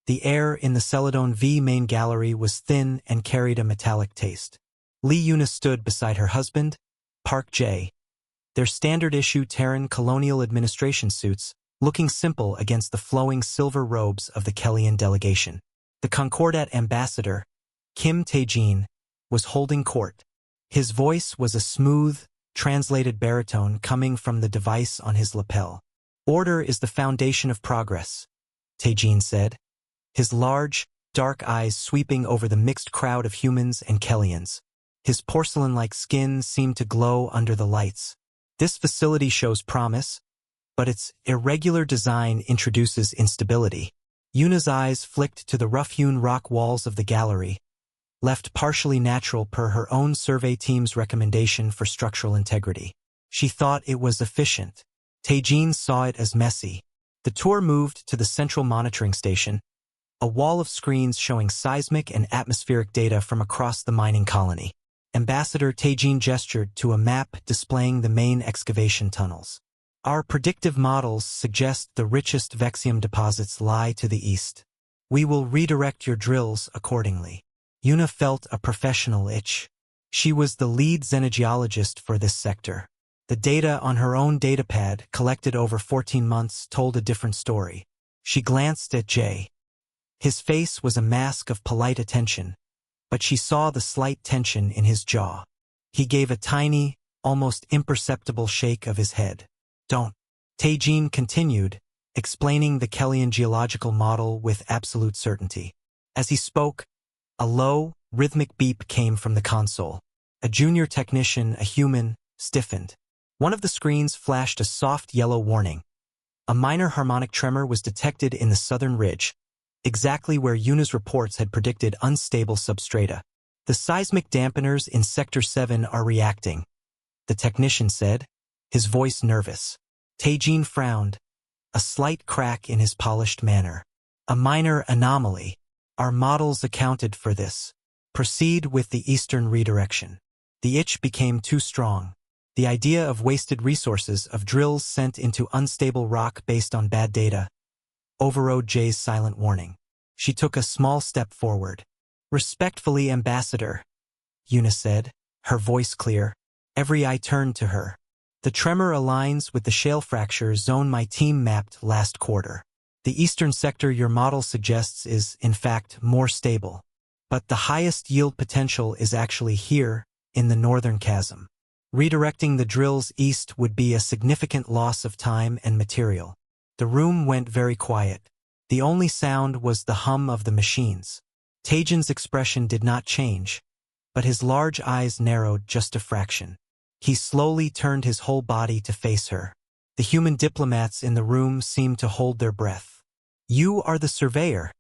The air in the Celadon V main gallery was thin and carried a metallic taste. Lee Yuna stood beside her husband, Park Jae, their standard-issue Terran colonial administration suits, looking simple against the flowing silver robes of the Kellyan delegation. The Concordat ambassador, Kim Tae-jin, was holding court. His voice was a smooth, translated baritone coming from the device on his lapel. "Order is the foundation of progress," Tae-jin said, his large, dark eyes sweeping over the mixed crowd of humans and Kellyans. His porcelain-like skin seemed to glow under the lights. "This facility shows promise, but its irregular design introduces instability." Yuna's eyes flicked to the rough-hewn rock walls of the gallery, left partially natural per her own survey team's recommendation for structural integrity. She thought it was efficient. Tae-jin saw it as messy. The tour moved to the central monitoring station, a wall of screens showing seismic and atmospheric data from across the mining colony. Ambassador Tae-jin gestured to a map displaying the main excavation tunnels. "Our predictive models suggest the richest Vexium deposits lie to the east. We will redirect your drills accordingly." Yuna felt a professional itch. She was the lead xenogeologist for this sector. The data on her own datapad, collected over 14 months, told a different story. She glanced at Jay. His face was a mask of polite attention, but she saw the slight tension in his jaw. He gave a tiny, almost imperceptible shake of his head. "Don't." Tae-jin continued, explaining the Kellyan geological model with absolute certainty. As he spoke, a low, rhythmic beep came from the console. A junior technician, a human, stiffened. One of the screens flashed a soft yellow warning. A minor harmonic tremor was detected in the southern ridge, exactly where Yuna's reports had predicted unstable substrata. "The seismic dampeners in Sector 7 are reacting," the technician said, his voice nervous. Tae-jin frowned, a slight crack in his polished manner. "A minor anomaly. Our models accounted for this. Proceed with the eastern redirection." The itch became too strong. The idea of wasted resources, of drills sent into unstable rock based on bad data, overrode Jay's silent warning. She took a small step forward. "Respectfully, Ambassador," Yuna said, her voice clear. Every eye turned to her. "The tremor aligns with the shale fracture zone my team mapped last quarter. The eastern sector your model suggests is, in fact, more stable. But the highest yield potential is actually here, in the northern chasm. Redirecting the drills east would be a significant loss of time and material." The room went very quiet. The only sound was the hum of the machines. Tae-jin's expression did not change, but his large eyes narrowed just a fraction. He slowly turned his whole body to face her. The human diplomats in the room seemed to hold their breath. "You are the surveyor,"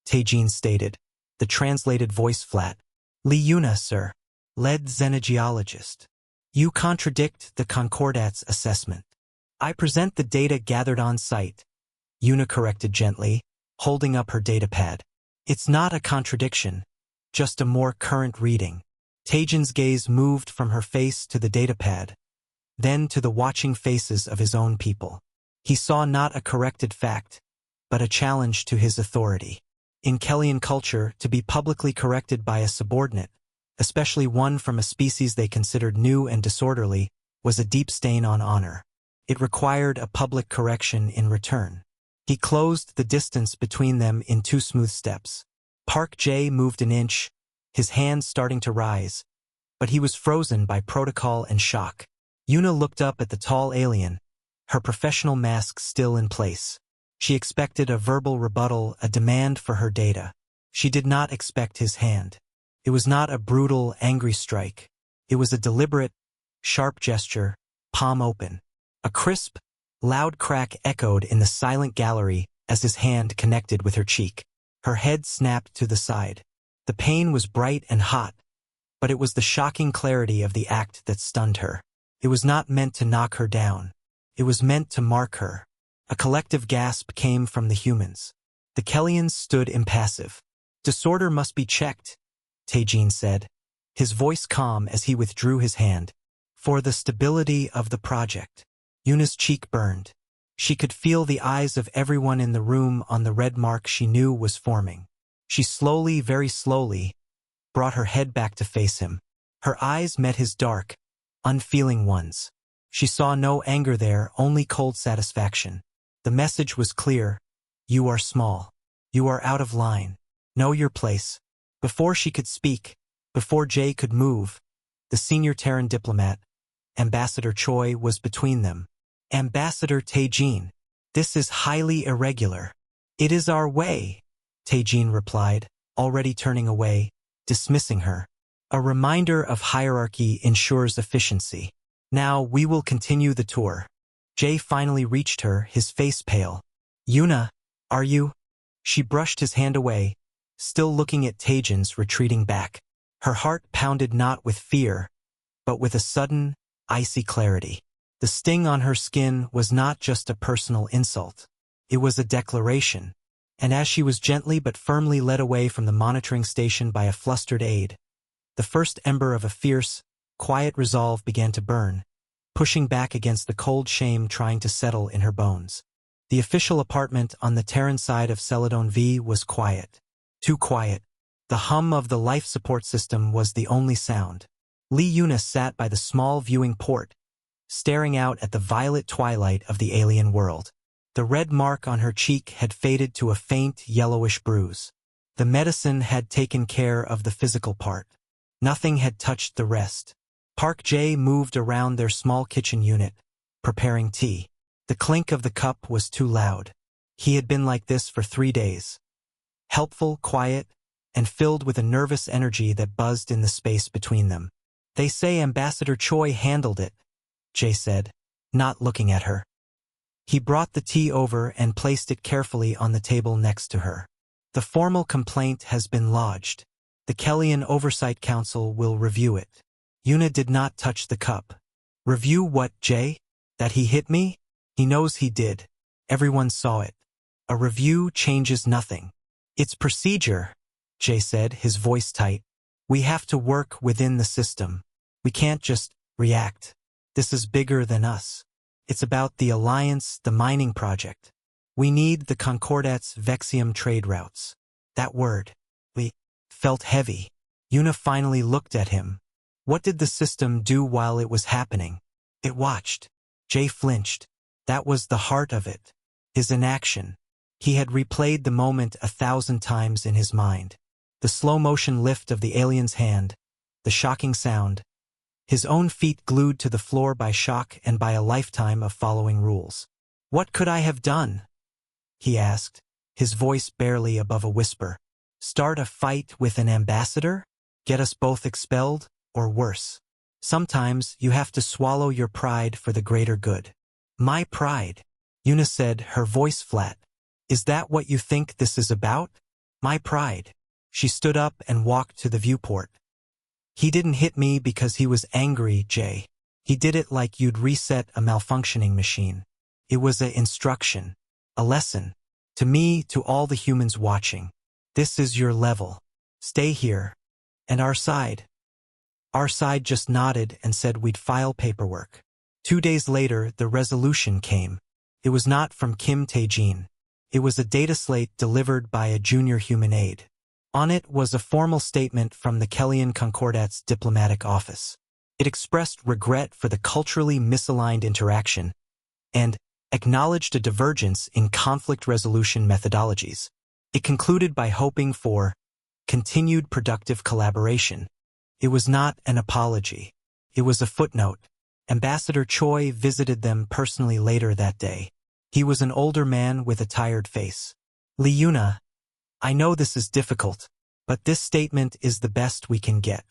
Tae-jin stated, the translated voice flat. "Lee Yuna, sir, lead xenogeologist. You contradict the Concordat's assessment." "I present the data gathered on site," Yuna corrected gently, holding up her datapad. "It's not a contradiction, just a more current reading." Tae-jin's gaze moved from her face to the datapad, then to the watching faces of his own people. He saw not a corrected fact, but a challenge to his authority. In Kellyan culture, to be publicly corrected by a subordinate, especially one from a species they considered new and disorderly, was a deep stain on honor. It required a public correction in return. He closed the distance between them in 2 smooth steps. Park Jae moved an inch, his hand starting to rise, but he was frozen by protocol and shock. Yuna looked up at the tall alien, her professional mask still in place. She expected a verbal rebuttal, a demand for her data. She did not expect his hand. It was not a brutal, angry strike. It was a deliberate, sharp gesture, palm open. A crisp, loud crack echoed in the silent gallery as his hand connected with her cheek. Her head snapped to the side. The pain was bright and hot, but it was the shocking clarity of the act that stunned her. It was not meant to knock her down. It was meant to mark her. A collective gasp came from the humans. The Kellyans stood impassive. "Disorder must be checked," Tae-jin said, his voice calm as he withdrew his hand. "For the stability of the project." Yuna's cheek burned. She could feel the eyes of everyone in the room on the red mark she knew was forming. She slowly, very slowly, brought her head back to face him. Her eyes met his dark, unfeeling ones. She saw no anger there, only cold satisfaction. The message was clear. You are small. You are out of line. Know your place. Before she could speak, before Jay could move, the senior Terran diplomat, Ambassador Choi, was between them. Ambassador Taejin, this is highly irregular. It is our way, Taejin replied, already turning away, dismissing her. A reminder of hierarchy ensures efficiency. Now we will continue the tour. Jay finally reached her, his face pale. Yuna, are you? She brushed his hand away, still looking at Taejin's retreating back. Her heart pounded not with fear, but with a sudden, icy clarity. The sting on her skin was not just a personal insult. It was a declaration. And as she was gently but firmly led away from the monitoring station by a flustered aide, the first ember of a fierce, quiet resolve began to burn, pushing back against the cold shame trying to settle in her bones. The official apartment on the Terran side of Celadon V was quiet. Too quiet. The hum of the life support system was the only sound. Lee Yuna sat by the small viewing port, staring out at the violet twilight of the alien world. The red mark on her cheek had faded to a faint yellowish bruise. The medicine had taken care of the physical part. Nothing had touched the rest. Park Jae moved around their small kitchen unit, preparing tea. The clink of the cup was too loud. He had been like this for 3 days. Helpful, quiet, and filled with a nervous energy that buzzed in the space between them. They say Ambassador Choi handled it, Jay said, not looking at her. He brought the tea over and placed it carefully on the table next to her. The formal complaint has been lodged. The Kellyan Oversight Council will review it. Yuna did not touch the cup. Review what, Jay? That he hit me? He knows he did. Everyone saw it. A review changes nothing. It's procedure, Jay said, his voice tight. We have to work within the system. We can't just react. This is bigger than us. It's about the Alliance, the mining project. We need the Concordat's Vexium trade routes. That word. We felt heavy. Yuna finally looked at him. What did the system do while it was happening? It watched. Jay flinched. That was the heart of it. His inaction. He had replayed the moment 1,000 times in his mind. The slow-motion lift of the alien's hand, the shocking sound, his own feet glued to the floor by shock and by a lifetime of following rules. What could I have done? He asked, his voice barely above a whisper. Start a fight with an ambassador? Get us both expelled? Or worse? Sometimes you have to swallow your pride for the greater good. My pride, Yuna said, her voice flat. Is that what you think this is about? My pride. She stood up and walked to the viewport. He didn't hit me because he was angry, Jay. He did it like you'd reset a malfunctioning machine. It was an instruction, a lesson. To me, to all the humans watching. This is your level. Stay here. And our side. Our side just nodded and said we'd file paperwork. 2 days later, the resolution came. It was not from Kim Tae-jin. It was a data slate delivered by a junior human aide. On it was a formal statement from the Kellyan Concordat's diplomatic office. It expressed regret for the culturally misaligned interaction and acknowledged a divergence in conflict resolution methodologies. It concluded by hoping for continued productive collaboration. It was not an apology. It was a footnote. Ambassador Choi visited them personally later that day. He was an older man with a tired face. Lee Yuna, I know this is difficult, but this statement is the best we can get.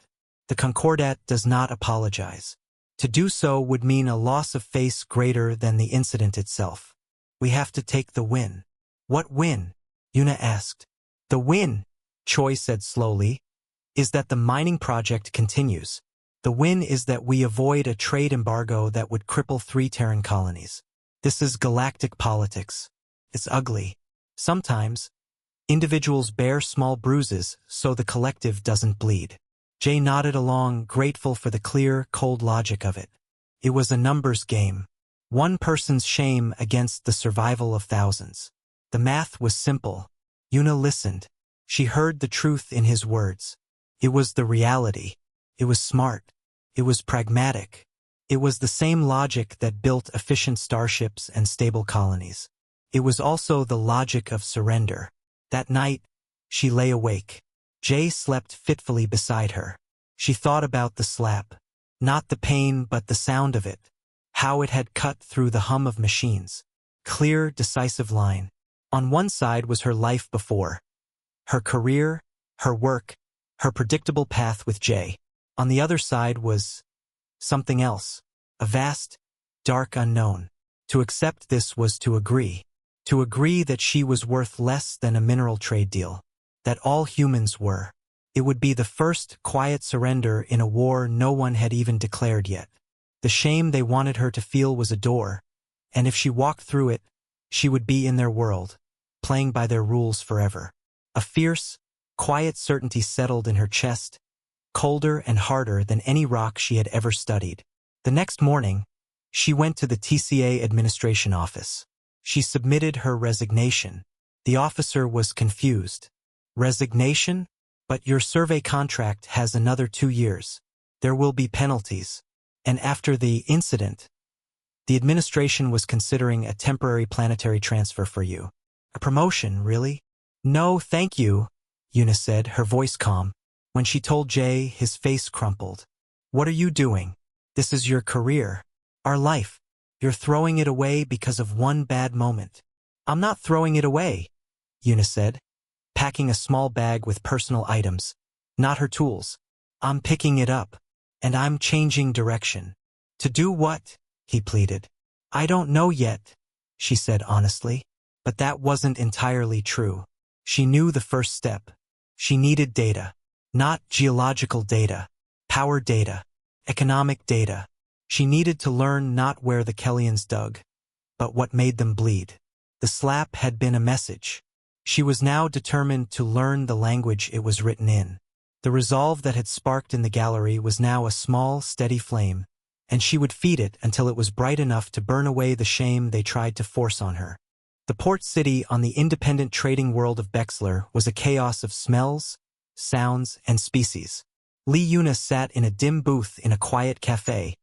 The Concordat does not apologize. To do so would mean a loss of face greater than the incident itself. We have to take the win. What win? Yuna asked. The win, Choi said slowly, is that the mining project continues. The win is that we avoid a trade embargo that would cripple 3 Terran colonies. This is galactic politics. It's ugly. Sometimes, individuals bear small bruises so the collective doesn't bleed. Jay nodded along, grateful for the clear, cold logic of it. It was a numbers game. One person's shame against the survival of thousands. The math was simple. Yuna listened. She heard the truth in his words. It was the reality. It was smart. It was pragmatic. It was the same logic that built efficient starships and stable colonies. It was also the logic of surrender. That night, she lay awake. Jay slept fitfully beside her. She thought about the slap. Not the pain but the sound of it. How it had cut through the hum of machines. Clear, decisive line. On one side was her life before. Her career, her work, her predictable path with Jay. On the other side was something else. A vast, dark unknown. To accept this was to agree. To agree that she was worth less than a mineral trade deal. That all humans were. It would be the first quiet surrender in a war no one had even declared yet. The shame they wanted her to feel was a door, and if she walked through it, she would be in their world, playing by their rules forever. A fierce, quiet certainty settled in her chest, colder and harder than any rock she had ever studied. The next morning, she went to the TCA administration office. She submitted her resignation. The officer was confused. Resignation? But your survey contract has another 2 years. There will be penalties. And after the incident, the administration was considering a temporary planetary transfer for you. A promotion, really? No, thank you, Yuna said, her voice calm. When she told Jay, his face crumpled. What are you doing? This is your career. Our life. You're throwing it away because of one bad moment. I'm not throwing it away, Yuna said, packing a small bag with personal items, not her tools. I'm picking it up, and I'm changing direction. To do what? He pleaded. I don't know yet, she said honestly. But that wasn't entirely true. She knew the first step. She needed data. Not geological data, power data, economic data. She needed to learn not where the Kellians dug, but what made them bleed. The slap had been a message. She was now determined to learn the language it was written in. The resolve that had sparked in the gallery was now a small, steady flame, and she would feed it until it was bright enough to burn away the shame they tried to force on her. The port city on the independent trading world of Bexler was a chaos of smells, sounds, and species. Lee Yuna sat in a dim booth in a quiet cafe,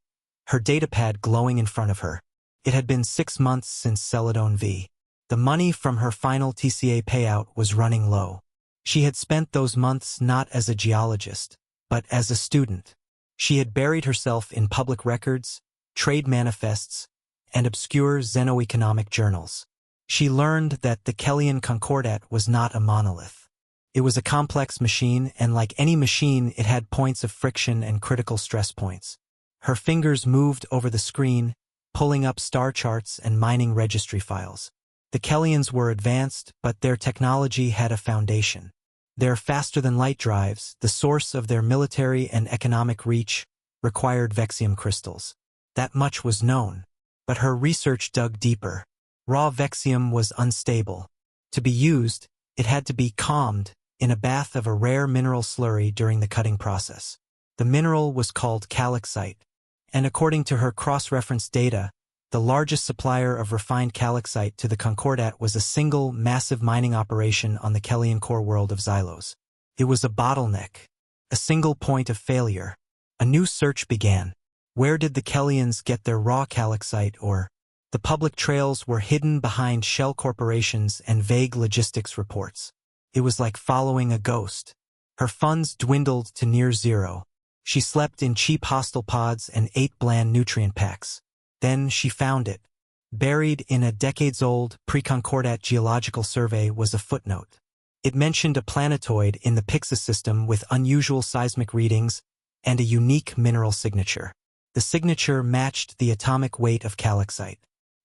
her datapad glowing in front of her. It had been 6 months since Celadon V. The money from her final TCA payout was running low. She had spent those months not as a geologist, but as a student. She had buried herself in public records, trade manifests, and obscure xenoeconomic journals. She learned that the Kellian Concordat was not a monolith. It was a complex machine, and like any machine, it had points of friction and critical stress points. Her fingers moved over the screen, pulling up star charts and mining registry files. The Kellians were advanced, but their technology had a foundation. Their faster-than-light drives, the source of their military and economic reach, required Vexium crystals. That much was known. But her research dug deeper. Raw Vexium was unstable. To be used, it had to be calmed in a bath of a rare mineral slurry during the cutting process. The mineral was called calixite, and according to her cross-reference data, the largest supplier of refined calixite to the Concordat was a single, massive mining operation on the Kellian core world of Xylos. It was a bottleneck, a single point of failure. A new search began. Where did the Kellians get their raw calixite, or the public trails were hidden behind shell corporations and vague logistics reports. It was like following a ghost. Her funds dwindled to near zero. She slept in cheap hostel pods and ate bland nutrient packs. Then she found it. Buried in a decades-old pre-Concordat geological survey was a footnote. It mentioned a planetoid in the Pyxis system with unusual seismic readings and a unique mineral signature. The signature matched the atomic weight of calixite.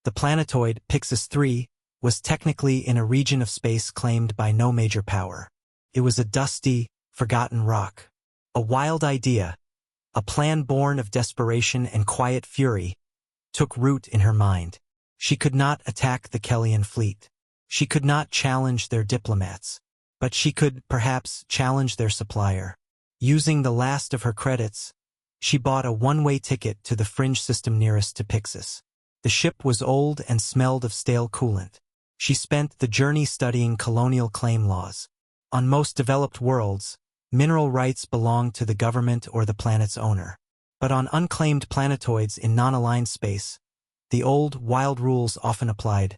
The planetoid, Pyxis 3, was technically in a region of space claimed by no major power. It was a dusty, forgotten rock. A wild idea, a plan born of desperation and quiet fury, took root in her mind. She could not attack the Kellian fleet. She could not challenge their diplomats. But she could, perhaps, challenge their supplier. Using the last of her credits, she bought a one-way ticket to the fringe system nearest to Pyxis. The ship was old and smelled of stale coolant. She spent the journey studying colonial claim laws. On most developed worlds, mineral rights belong to the government or the planet's owner. But on unclaimed planetoids in non-aligned space, the old, wild rules often applied.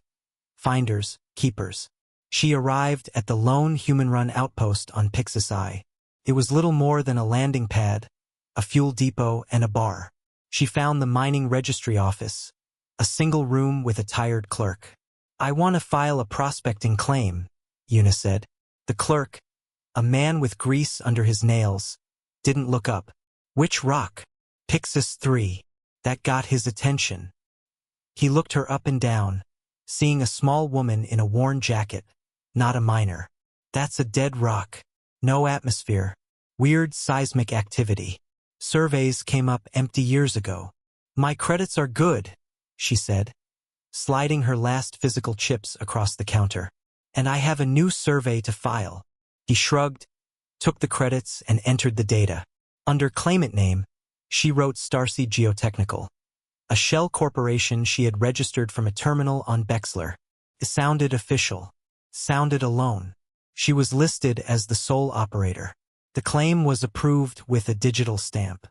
Finders, keepers. She arrived at the lone human-run outpost on Pixis I. It was little more than a landing pad, a fuel depot, and a bar. She found the mining registry office, a single room with a tired clerk. "I want to file a prospecting claim," Una said. The clerk, a man with grease under his nails, didn't look up. "Which rock?" "Pixis III." That got his attention. He looked her up and down, seeing a small woman in a worn jacket, not a miner. "That's a dead rock. No atmosphere. Weird seismic activity. Surveys came up empty years ago." "My credits are good," she said, sliding her last physical chips across the counter. "And I have a new survey to file." He shrugged, took the credits, and entered the data. Under claimant name, she wrote Starseed Geotechnical, a shell corporation she had registered from a terminal on Bexler. It sounded official, sounded alone. She was listed as the sole operator. The claim was approved with a digital stamp.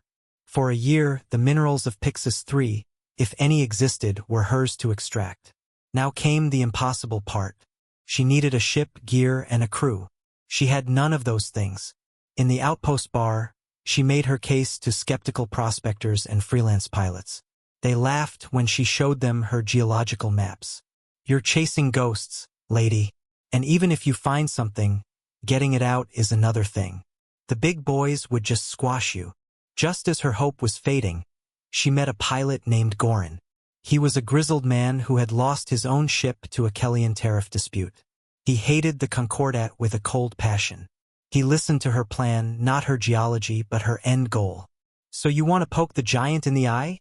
For a year, the minerals of Pixis III, if any existed, were hers to extract. Now came the impossible part. She needed a ship, gear, and a crew. She had none of those things. In the outpost bar, she made her case to skeptical prospectors and freelance pilots. They laughed when she showed them her geological maps. "You're chasing ghosts, lady. And even if you find something, getting it out is another thing. The big boys would just squash you." Just as her hope was fading, she met a pilot named Goran. He was a grizzled man who had lost his own ship to a Kellyan tariff dispute. He hated the Concordat with a cold passion. He listened to her plan, not her geology, but her end goal. "So you want to poke the giant in the eye?"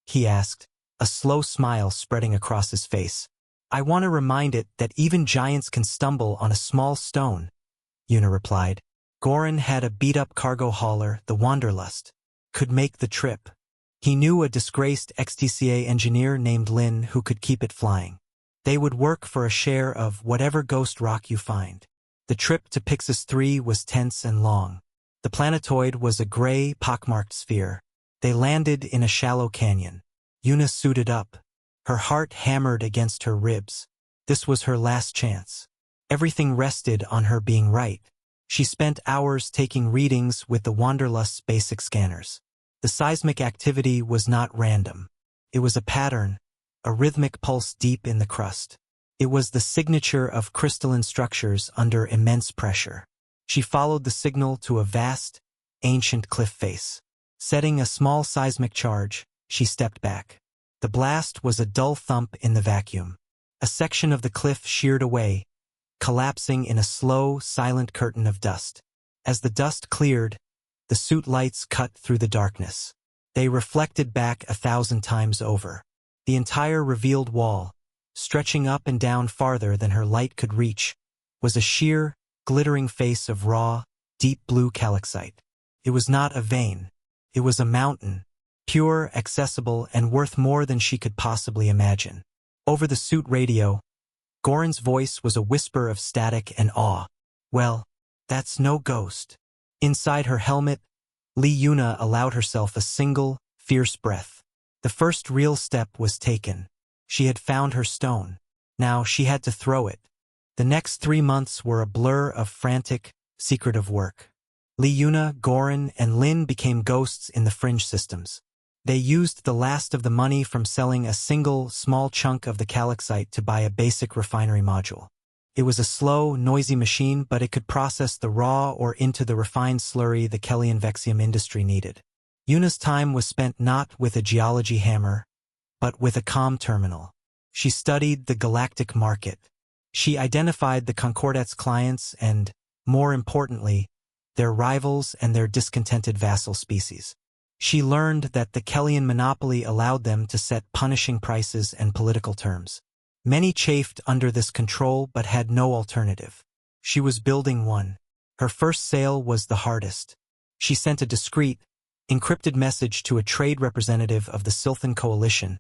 he asked, a slow smile spreading across his face. "I want to remind it that even giants can stumble on a small stone," Una replied. Goran had a beat-up cargo hauler, the Wanderlust. Could make the trip. He knew a disgraced XTCA engineer named Lynn who could keep it flying. They would work for a share of whatever ghost rock you find. The trip to Pixis III was tense and long. The planetoid was a gray, pockmarked sphere. They landed in a shallow canyon. Una suited up. Her heart hammered against her ribs. This was her last chance. Everything rested on her being right. She spent hours taking readings with the Wanderlust's basic scanners. The seismic activity was not random. It was a pattern, a rhythmic pulse deep in the crust. It was the signature of crystalline structures under immense pressure. She followed the signal to a vast, ancient cliff face. Setting a small seismic charge, she stepped back. The blast was a dull thump in the vacuum. A section of the cliff sheared away, collapsing in a slow, silent curtain of dust. As the dust cleared, the suit lights cut through the darkness. They reflected back 1,000 times over. The entire revealed wall, stretching up and down farther than her light could reach, was a sheer, glittering face of raw, deep blue calixite. It was not a vein. It was a mountain, pure, accessible, and worth more than she could possibly imagine. Over the suit radio, Goran's voice was a whisper of static and awe. "Well, that's no ghost." Inside her helmet, Una allowed herself a single, fierce breath. The first real step was taken. She had found her stone. Now she had to throw it. The next 3 months were a blur of frantic, secretive work. Una, Goran, and Lynn became ghosts in the fringe systems. They used the last of the money from selling a single, small chunk of the calixite to buy a basic refinery module. It was a slow, noisy machine, but it could process the raw or into the refined slurry the Kellyan Vexium industry needed. Una's time was spent not with a geology hammer, but with a comm terminal. She studied the galactic market. She identified the Concordat's clients and, more importantly, their rivals and their discontented vassal species. She learned that the Kellyan monopoly allowed them to set punishing prices and political terms. Many chafed under this control but had no alternative. She was building one. Her first sale was the hardest. She sent a discreet, encrypted message to a trade representative of the Sylthan Coalition,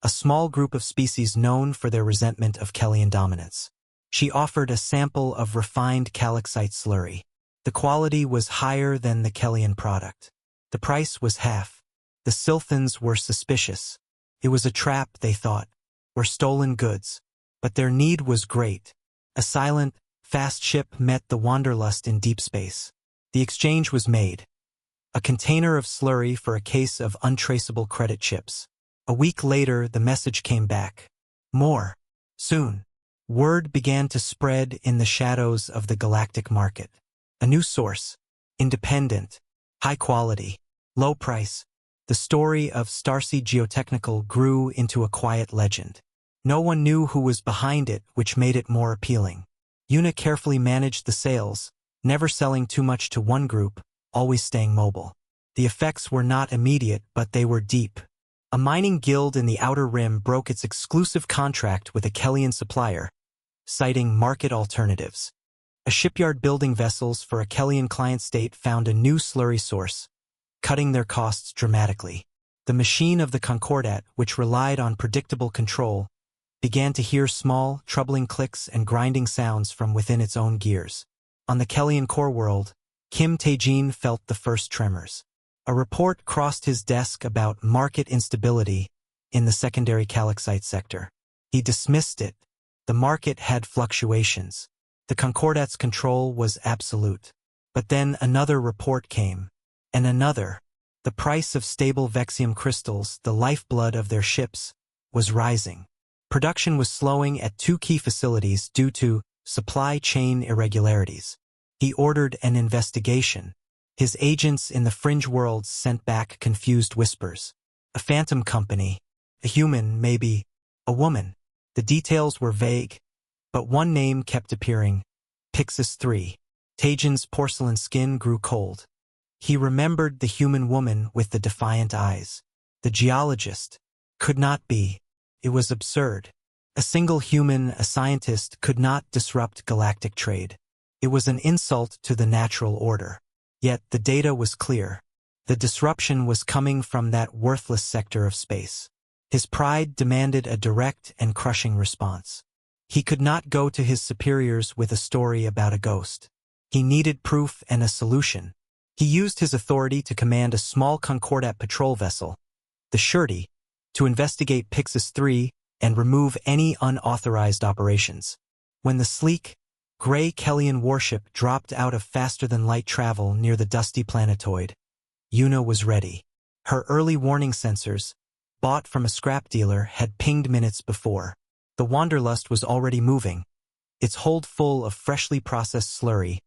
a small group of species known for their resentment of Kellian dominance. She offered a sample of refined calixite slurry. The quality was higher than the Kellian product. The price was half. The Sylphans were suspicious. It was a trap, they thought, or stolen goods. But their need was great. A silent, fast ship met the Wanderlust in deep space. The exchange was made. A container of slurry for a case of untraceable credit chips. A week later, the message came back. More. Soon. Word began to spread in the shadows of the galactic market. A new source. Independent. High quality. Low price. The story of Starseed Geotechnical grew into a quiet legend. No one knew who was behind it, which made it more appealing. Una carefully managed the sales, never selling too much to one group, always staying mobile. The effects were not immediate, but they were deep. A mining guild in the Outer Rim broke its exclusive contract with a Kellian supplier, citing market alternatives. A shipyard building vessels for a Kellian client state found a new slurry source, cutting their costs dramatically. The machine of the Concordat, which relied on predictable control, began to hear small, troubling clicks and grinding sounds from within its own gears. On the Kellian core world, Kim Tae-jin felt the first tremors. A report crossed his desk about market instability in the secondary calixite sector. He dismissed it. The market had fluctuations. The Concordat's control was absolute. But then another report came. And another. The price of stable Vexium crystals, the lifeblood of their ships, was rising. Production was slowing at two key facilities due to supply chain irregularities. He ordered an investigation. His agents in the fringe worlds sent back confused whispers. A phantom company. A human, maybe. A woman. The details were vague, but one name kept appearing. Pixis 3. Taejin's porcelain skin grew cold. He remembered the human woman with the defiant eyes. The geologist. Could not be. It was absurd. A single human, a scientist, could not disrupt galactic trade. It was an insult to the natural order. Yet the data was clear. The disruption was coming from that worthless sector of space. His pride demanded a direct and crushing response. He could not go to his superiors with a story about a ghost. He needed proof and a solution. He used his authority to command a small Concordat patrol vessel, the Shirty, to investigate Pixis 3 and remove any unauthorized operations. When the sleek, gray Kellian warship dropped out of faster-than-light travel near the dusty planetoid, Una was ready. Her early warning sensors, bought from a scrap dealer, had pinged minutes before. The Wanderlust was already moving, its hold full of freshly processed slurry,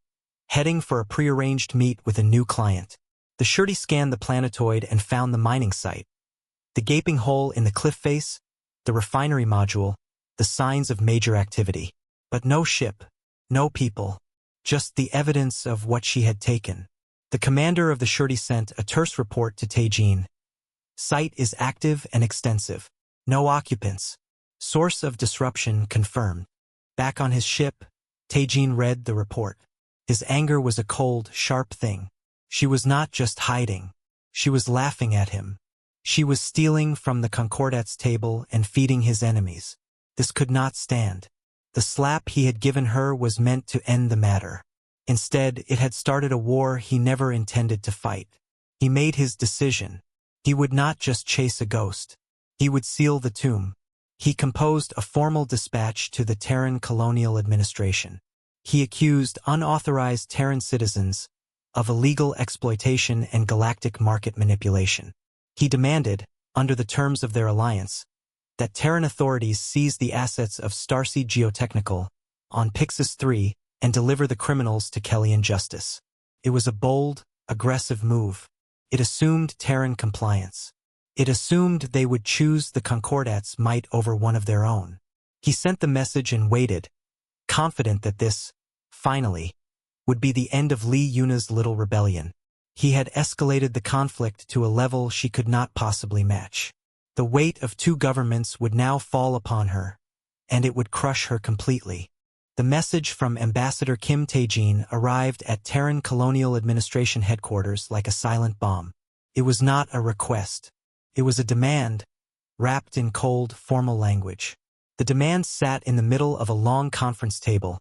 heading for a prearranged meet with a new client. The Shirty scanned the planetoid and found the mining site. The gaping hole in the cliff face, the refinery module, the signs of major activity. But no ship, no people, just the evidence of what she had taken. The commander of the Shirty sent a terse report to Tae-jin. Site is active and extensive. No occupants. Source of disruption confirmed. Back on his ship, Tae-jin read the report. His anger was a cold, sharp thing. She was not just hiding. She was laughing at him. She was stealing from the Concordat's table and feeding his enemies. This could not stand. The slap he had given her was meant to end the matter. Instead, it had started a war he never intended to fight. He made his decision. He would not just chase a ghost. He would seal the tomb. He composed a formal dispatch to the Terran Colonial Administration. He accused unauthorized Terran citizens of illegal exploitation and galactic market manipulation. He demanded, under the terms of their alliance, that Terran authorities seize the assets of Starseed Geotechnical on Pixis 3 and deliver the criminals to Kellian justice. It was a bold, aggressive move. It assumed Terran compliance. It assumed they would choose the Concordat's might over one of their own. He sent the message and waited, confident that this, finally, would be the end of Una's little rebellion. He had escalated the conflict to a level she could not possibly match. The weight of two governments would now fall upon her, and it would crush her completely. The message from Ambassador Kim Tae-jin arrived at Terran Colonial Administration headquarters like a silent bomb. It was not a request. It was a demand, wrapped in cold, formal language. The demand sat in the middle of a long conference table,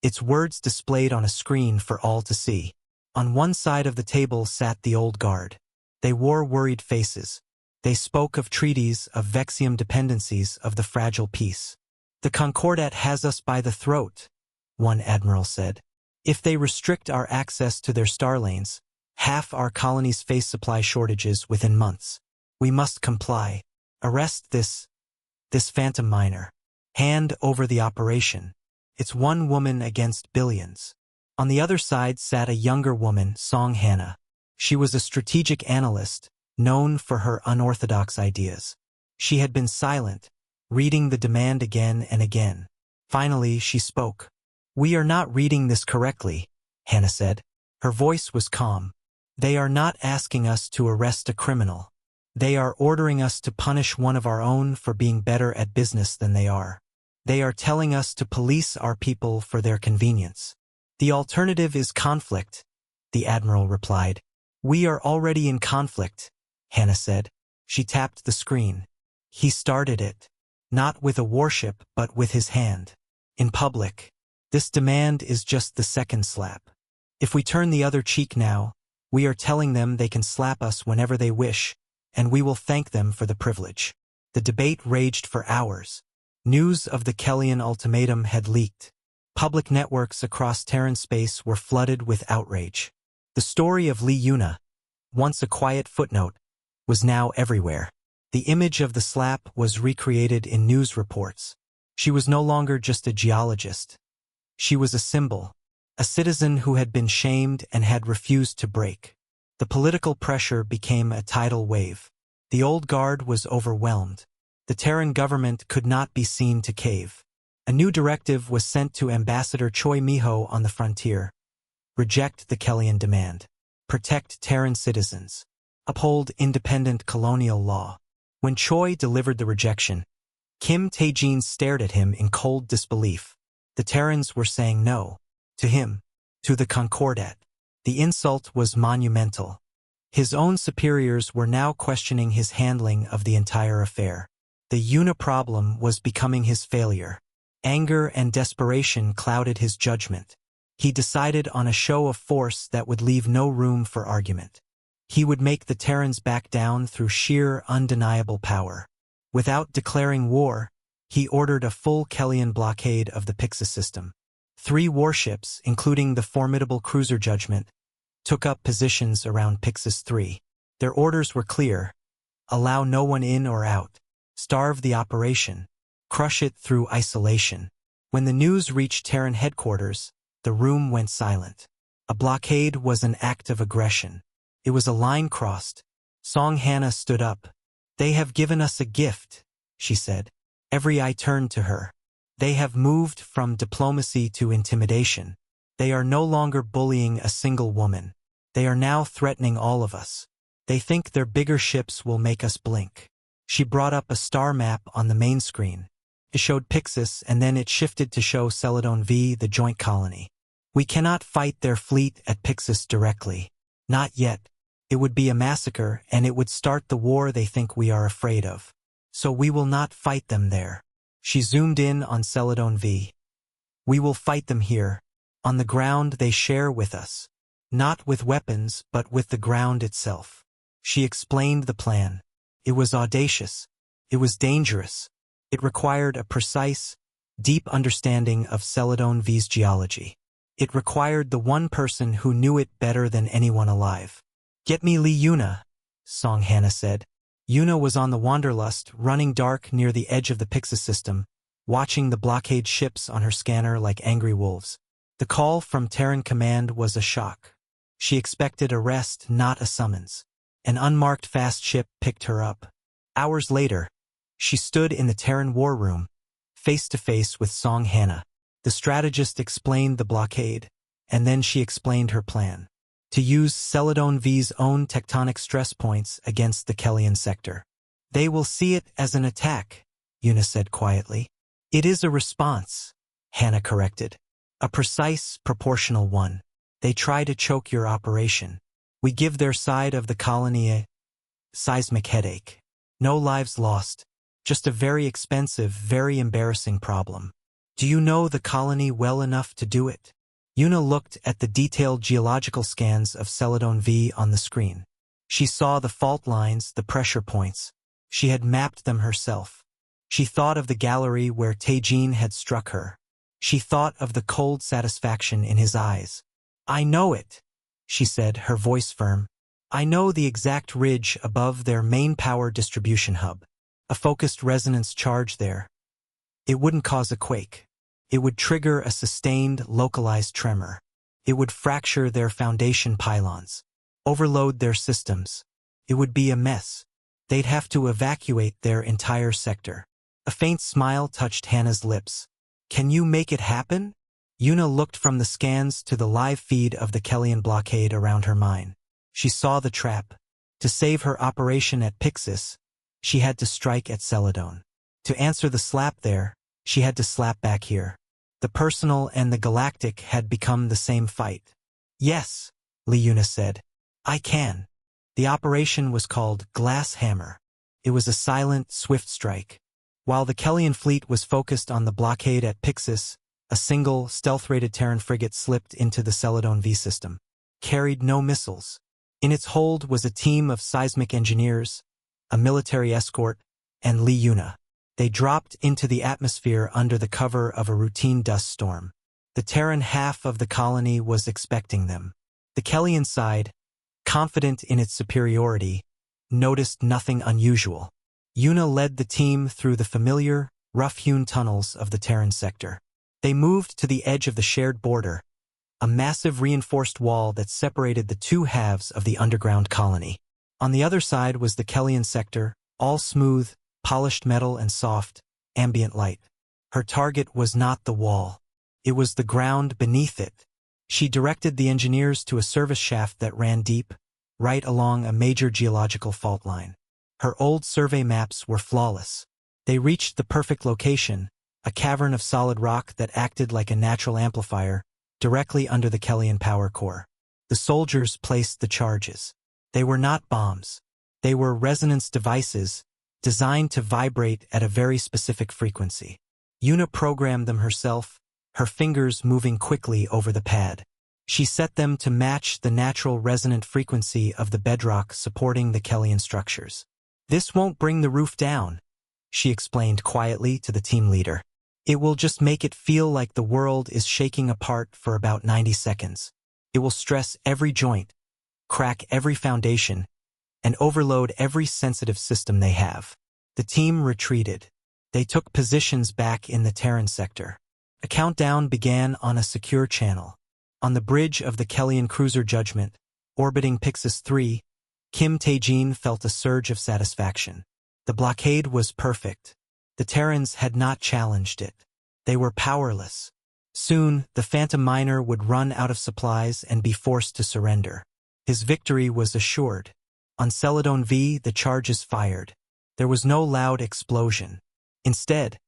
its words displayed on a screen for all to see. On one side of the table sat the old guard. They wore worried faces. They spoke of treaties, of Vexium dependencies, of the fragile peace. "The Concordat has us by the throat," one admiral said. "If they restrict our access to their star lanes, half our colonies face supply shortages within months. We must comply. Arrest this phantom miner. Hand over the operation. It's one woman against billions." On the other side sat a younger woman, Song Hannah. She was a strategic analyst, known for her unorthodox ideas. She had been silent, reading the demand again and again. Finally, she spoke. "We are not reading this correctly," Hannah said. Her voice was calm. "They are not asking us to arrest a criminal. They are ordering us to punish one of our own for being better at business than they are. They are telling us to police our people for their convenience." "The alternative is conflict," the admiral replied. "We are already in conflict," Hannah said. She tapped the screen. "He started it. Not with a warship, but with his hand. In public. This demand is just the second slap. If we turn the other cheek now, we are telling them they can slap us whenever they wish, and we will thank them for the privilege." The debate raged for hours. News of the Kellian ultimatum had leaked. Public networks across Terran space were flooded with outrage. The story of Lee Yuna, once a quiet footnote, was now everywhere. The image of the slap was recreated in news reports. She was no longer just a geologist. She was a symbol, a citizen who had been shamed and had refused to break. The political pressure became a tidal wave. The old guard was overwhelmed. The Terran government could not be seen to cave. A new directive was sent to Ambassador Choi Miho on the frontier. Reject the Kellian demand. Protect Terran citizens. Uphold independent colonial law. When Choi delivered the rejection, Kim Tae-jin stared at him in cold disbelief. The Terrans were saying no. To him. To the Concordat. The insult was monumental. His own superiors were now questioning his handling of the entire affair. The Yuna problem was becoming his failure. Anger and desperation clouded his judgment. He decided on a show of force that would leave no room for argument. He would make the Terrans back down through sheer, undeniable power. Without declaring war, he ordered a full Kellian blockade of the Pixis system. 3 warships, including the formidable cruiser Judgment, took up positions around Pixis 3. Their orders were clear. Allow no one in or out. Starve the operation. Crush it through isolation. When the news reached Terran headquarters, the room went silent. A blockade was an act of aggression. It was a line crossed. Song Hannah stood up. "They have given us a gift," she said. Every eye turned to her. "They have moved from diplomacy to intimidation. They are no longer bullying a single woman. They are now threatening all of us. They think their bigger ships will make us blink." She brought up a star map on the main screen. It showed Pixis, and then it shifted to show Celadon V, the joint colony. "We cannot fight their fleet at Pixis directly. Not yet. It would be a massacre, and it would start the war they think we are afraid of. So we will not fight them there." She zoomed in on Celadon V. "We will fight them here. On the ground they share with us. Not with weapons, but with the ground itself." She explained the plan. It was audacious. It was dangerous. It required a precise, deep understanding of Celadon V's geology. It required the one person who knew it better than anyone alive. "Get me Lee Yuna," Song Hannah said. Yuna was on the Wanderlust, running dark near the edge of the Pixis system, watching the blockade ships on her scanner like angry wolves. The call from Terran Command was a shock. She expected a rest, not a summons. An unmarked fast ship picked her up. Hours later, she stood in the Terran war room, face to face with Song Hannah. The strategist explained the blockade, and then she explained her plan. To use Celadon V's own tectonic stress points against the Kellian sector. "They will see it as an attack," Yuna said quietly. "It is a response," Hannah corrected. "A precise, proportional one. They try to choke your operation. We give their side of the colony a seismic headache. No lives lost, Just a very expensive, very embarrassing problem. Do you know the colony well enough to do it? Yuna looked at the detailed geological scans of Celadon V on the screen. She saw the fault lines, the pressure points. She had mapped them herself. She thought of the gallery where Taejin had struck her. She thought of the cold satisfaction in his eyes. I know it, she said, her voice firm. I know the exact ridge above their main power distribution hub. A focused resonance charge there. It wouldn't cause a quake. It would trigger a sustained, localized tremor. It would fracture their foundation pylons. Overload their systems. It would be a mess. They'd have to evacuate their entire sector. A faint smile touched Hannah's lips. Can you make it happen? Yuna looked from the scans to the live feed of the Kellyan blockade around her mine. She saw the trap. To save her operation at Pixis, she had to strike at Celadon. To answer the slap there, she had to slap back here. The personal and the galactic had become the same fight. Yes, Yuna said. I can. The operation was called Glass Hammer. It was a silent, swift strike. While the Kellyan fleet was focused on the blockade at Pixis, a single, stealth-rated Terran frigate slipped into the Celadon V system. Carried no missiles. In its hold was a team of seismic engineers, a military escort, and Yuna. They dropped into the atmosphere under the cover of a routine dust storm. The Terran half of the colony was expecting them. The Kellyan side, confident in its superiority, noticed nothing unusual. Yuna led the team through the familiar, rough-hewn tunnels of the Terran sector. They moved to the edge of the shared border, a massive reinforced wall that separated the two halves of the underground colony. On the other side was the Kellyan sector, all smooth, polished metal and soft, ambient light. Her target was not the wall. It was the ground beneath it. She directed the engineers to a service shaft that ran deep, right along a major geological fault line. Her old survey maps were flawless. They reached the perfect location, a cavern of solid rock that acted like a natural amplifier, directly under the Kellyan power core. The soldiers placed the charges. They were not bombs. They were resonance devices, designed to vibrate at a very specific frequency. Yuna programmed them herself, her fingers moving quickly over the pad. She set them to match the natural resonant frequency of the bedrock supporting the Kellyan structures. This won't bring the roof down, she explained quietly to the team leader. It will just make it feel like the world is shaking apart for about 90 seconds. It will stress every joint, crack every foundation, and overload every sensitive system they have. The team retreated. They took positions back in the Terran sector. A countdown began on a secure channel. On the bridge of the Kellyan cruiser Judgment, orbiting Pixis 3, Kim Taejin felt a surge of satisfaction. The blockade was perfect. The Terrans had not challenged it. They were powerless. Soon, the Phantom Miner would run out of supplies and be forced to surrender. His victory was assured. On Celadon V, the charges fired. There was no loud explosion. Instead,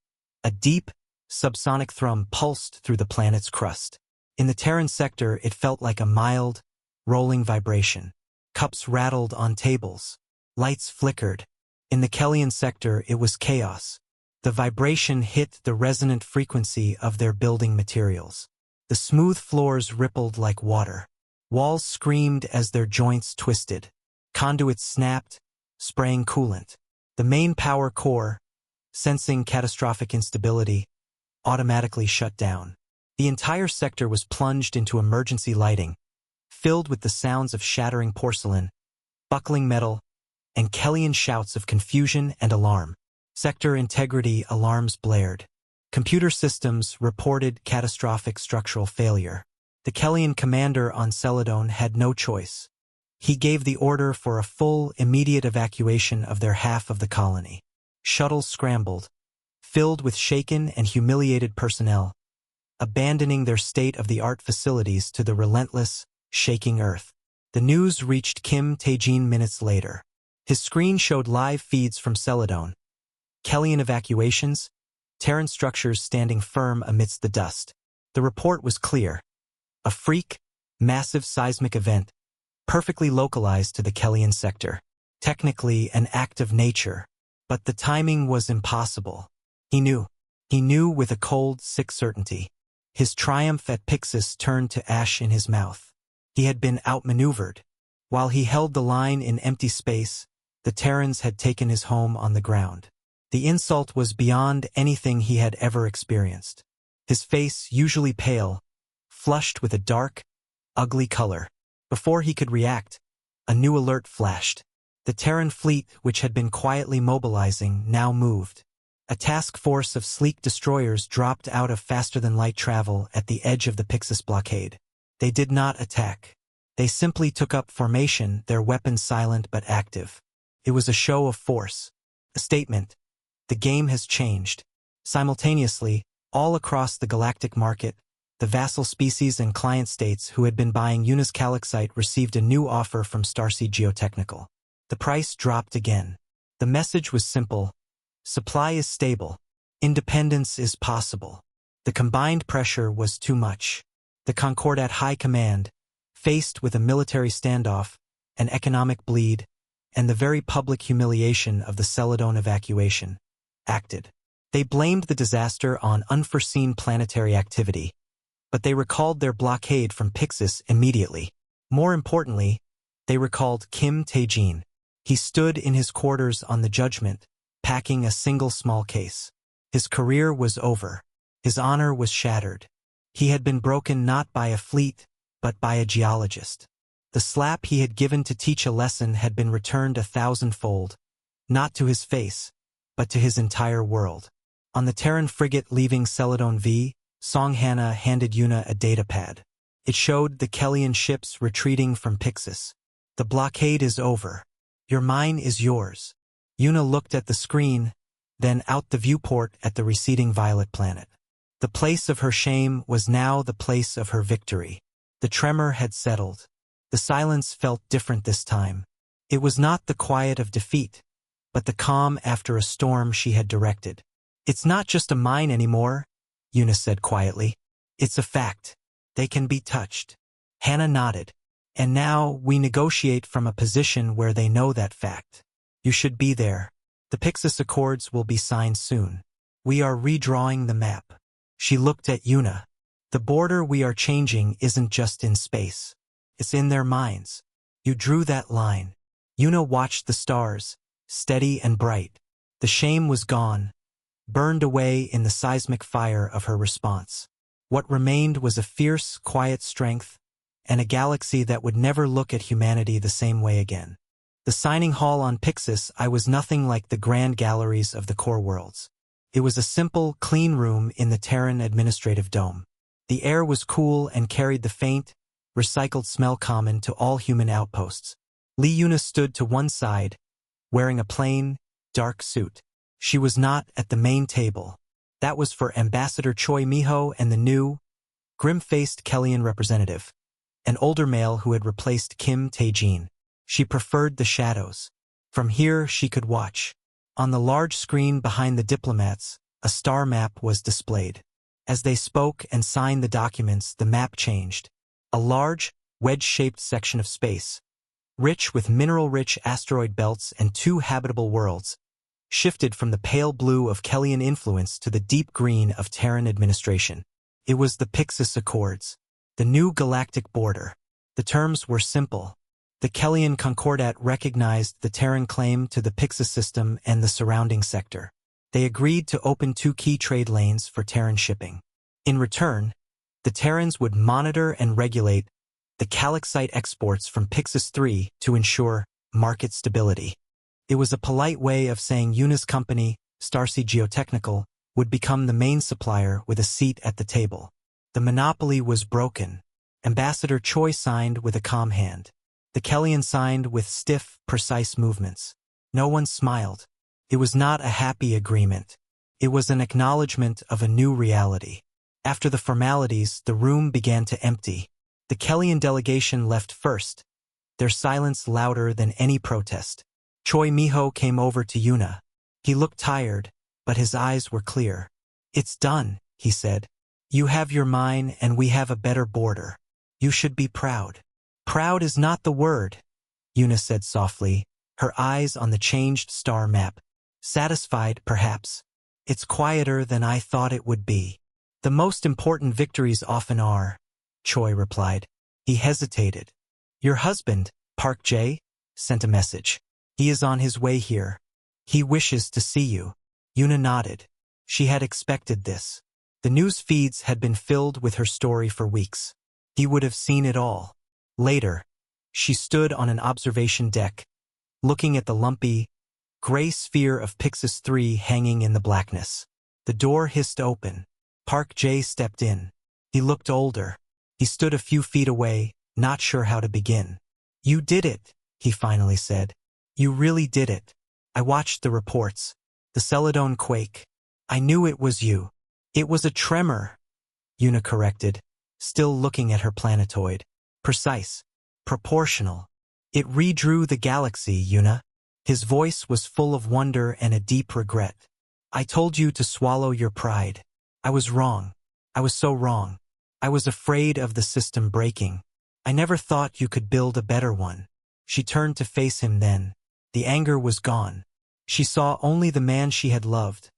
a deep, subsonic thrum pulsed through the planet's crust. In the Terran sector, it felt like a mild, rolling vibration. Cups rattled on tables. Lights flickered. In the Kellyan sector, it was chaos. The vibration hit the resonant frequency of their building materials. The smooth floors rippled like water. Walls screamed as their joints twisted. Conduits snapped, spraying coolant. The main power core, sensing catastrophic instability, automatically shut down. The entire sector was plunged into emergency lighting, filled with the sounds of shattering porcelain, buckling metal, and Kellyan shouts of confusion and alarm. Sector integrity alarms blared. Computer systems reported catastrophic structural failure. The Kellyan commander on Celadon had no choice. He gave the order for a full, immediate evacuation of their half of the colony. Shuttles scrambled, filled with shaken and humiliated personnel, abandoning their state-of-the-art facilities to the relentless, shaking earth. The news reached Kim Taejin minutes later. His screen showed live feeds from Celadon. Kellyan evacuations, Terran structures standing firm amidst the dust. The report was clear. A freak, massive seismic event, perfectly localized to the Kellyan sector. Technically an act of nature, But the timing was impossible. He knew. He knew with a cold, sick certainty. His triumph at Pixis turned to ash in his mouth. He had been outmaneuvered. While he held the line in empty space, the Terrans had taken his home on the ground. The insult was beyond anything he had ever experienced. His face, usually pale, flushed with a dark, ugly color. Before he could react, a new alert flashed. The Terran fleet, which had been quietly mobilizing, now moved. A task force of sleek destroyers dropped out of faster-than-light travel at the edge of the Pixis blockade. They did not attack. They simply took up formation, their weapons silent but active. It was a show of force. A statement. The game has changed. Simultaneously, all across the galactic market, the vassal species and client states who had been buying Unis Calixite received a new offer from Starseed Geotechnical. The price dropped again. The message was simple. Supply is stable. Independence is possible. The combined pressure was too much. The Concordat High Command, faced with a military standoff, an economic bleed, and the very public humiliation of the Celadon evacuation, acted. They blamed the disaster on unforeseen planetary activity, but they recalled their blockade from Pixis immediately. More importantly, they recalled Kim Tae-jin. He stood in his quarters on the Judgment, packing a single small case. His career was over. His honor was shattered. He had been broken not by a fleet, but by a geologist. The slap he had given to teach a lesson had been returned 1,000-fold, not to his face, but to his entire world. On the Terran frigate leaving Celadon V, Song Hannah handed Yuna a datapad. It showed the Kellian ships retreating from Pixis. The blockade is over. Your mine is yours. Yuna looked at the screen, then out the viewport at the receding violet planet. The place of her shame was now the place of her victory. The tremor had settled. The silence felt different this time. It was not the quiet of defeat, but the calm after a storm she had directed. It's not just a mine anymore, Yuna said quietly. It's a fact. They can be touched. Hannah nodded. And now we negotiate from a position where they know that fact. You should be there. The Pixis Accords will be signed soon. We are redrawing the map. She looked at Yuna. The border we are changing isn't just in space. It's in their minds. You drew that line. Yuna watched the stars, steady and bright. The shame was gone, burned away in the seismic fire of her response. What remained was a fierce, quiet strength, and a galaxy that would never look at humanity the same way again. The signing hall on Pixis I was nothing like the grand galleries of the core worlds. It was a simple, clean room in the Terran administrative dome. The air was cool and carried the faint, recycled smell common to all human outposts. Lee Yuna stood to one side, wearing a plain, dark suit. She was not at the main table. That was for Ambassador Choi Miho and the new, grim-faced Kellian representative, an older male who had replaced Kim Tae-jin. She preferred the shadows. From here she could watch. On the large screen behind the diplomats, a star map was displayed. As they spoke and signed the documents, the map changed. A large, wedge-shaped section of space, rich with mineral-rich asteroid belts and 2 habitable worlds, shifted from the pale blue of Kellian influence to the deep green of Terran administration. It was the Pixis Accords, the new galactic border. The terms were simple. The Kellian Concordat recognized the Terran claim to the Pixis system and the surrounding sector. They agreed to open 2 key trade lanes for Terran shipping. In return, the Terrans would monitor and regulate the Calixite exports from Pixis 3 to ensure market stability. It was a polite way of saying Yuna's company, Starseed Geotechnical, would become the main supplier with a seat at the table. The monopoly was broken. Ambassador Choi signed with a calm hand. The Kellian signed with stiff, precise movements. No one smiled. It was not a happy agreement. It was an acknowledgement of a new reality. After the formalities, the room began to empty. The Kellian delegation left first, their silence louder than any protest. Choi Miho came over to Yuna. He looked tired, but his eyes were clear. It's done, he said. You have your mine and we have a better border. You should be proud. Proud is not the word, Yuna said softly, her eyes on the changed star map. Satisfied, perhaps. It's quieter than I thought it would be. The most important victories often are, Choi replied. He hesitated. Your husband, Park Jae, sent a message. He is on his way here. He wishes to see you. Yuna nodded. She had expected this. The news feeds had been filled with her story for weeks. He would have seen it all. Later, she stood on an observation deck, looking at the lumpy, gray sphere of Pixis 3 hanging in the blackness. The door hissed open. Park Jae stepped in. He looked older. He stood a few feet away, not sure how to begin. You did it, he finally said. You really did it. I watched the reports. The Celadon quake. I knew it was you. It was a tremor, Yuna corrected, still looking at her planetoid. Precise. Proportional. It redrew the galaxy, Yuna. His voice was full of wonder and a deep regret. I told you to swallow your pride. I was wrong. I was so wrong. I was afraid of the system breaking. I never thought you could build a better one. She turned to face him then. The anger was gone. She saw only the man she had loved,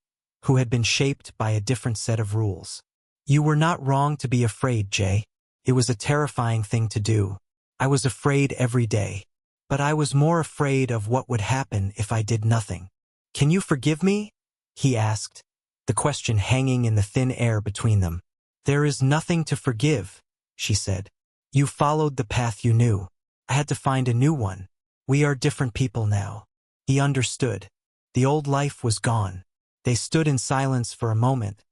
who had been shaped by a different set of rules. You were not wrong to be afraid, Jay. It was a terrifying thing to do. I was afraid every day. But I was more afraid of what would happen if I did nothing. Can you forgive me? He asked, the question hanging in the thin air between them. There is nothing to forgive, she said. You followed the path you knew. I had to find a new one. We are different people now. He understood. The old life was gone. They stood in silence for a moment,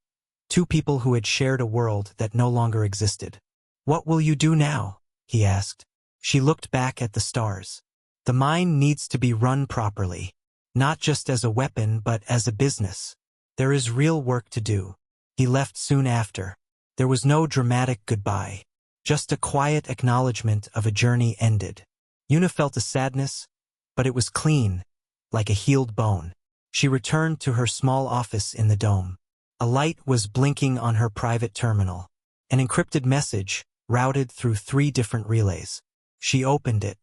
two people who had shared a world that no longer existed. What will you do now? He asked. She looked back at the stars. The mine needs to be run properly, not just as a weapon but as a business. There is real work to do. He left soon after. There was no dramatic goodbye, just a quiet acknowledgement of a journey ended. Yuna felt a sadness, but it was clean, like a healed bone. She returned to her small office in the dome. A light was blinking on her private terminal. An encrypted message, routed through 3 different relays. She opened it.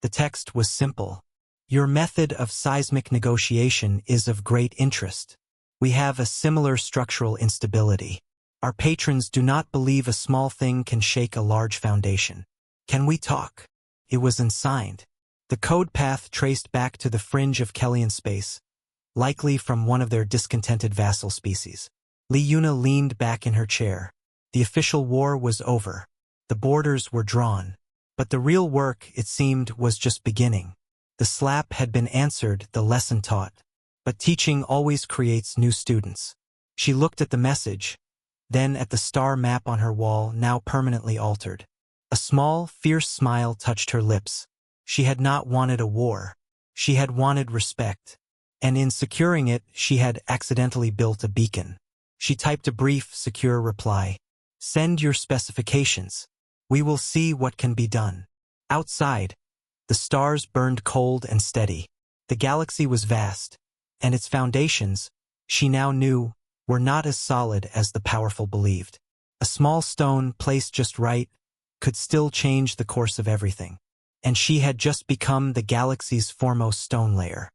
The text was simple. Your method of seismic negotiation is of great interest. We have a similar structural instability. Our patrons do not believe a small thing can shake a large foundation. Can we talk? It was unsigned. The code path traced back to the fringe of Kellian space, likely from one of their discontented vassal species. Yuna leaned back in her chair. The official war was over. The borders were drawn. But the real work, it seemed, was just beginning. The slap had been answered, the lesson taught. But teaching always creates new students. She looked at the message, then at the star map on her wall, now permanently altered. A small, fierce smile touched her lips. She had not wanted a war. She had wanted respect. And in securing it, she had accidentally built a beacon. She typed a brief, secure reply. Send your specifications. We will see what can be done. Outside, the stars burned cold and steady. The galaxy was vast, and its foundations, she now knew, were not as solid as the powerful believed. A small stone placed just right could still change the course of everything. And she had just become the galaxy's foremost stone layer.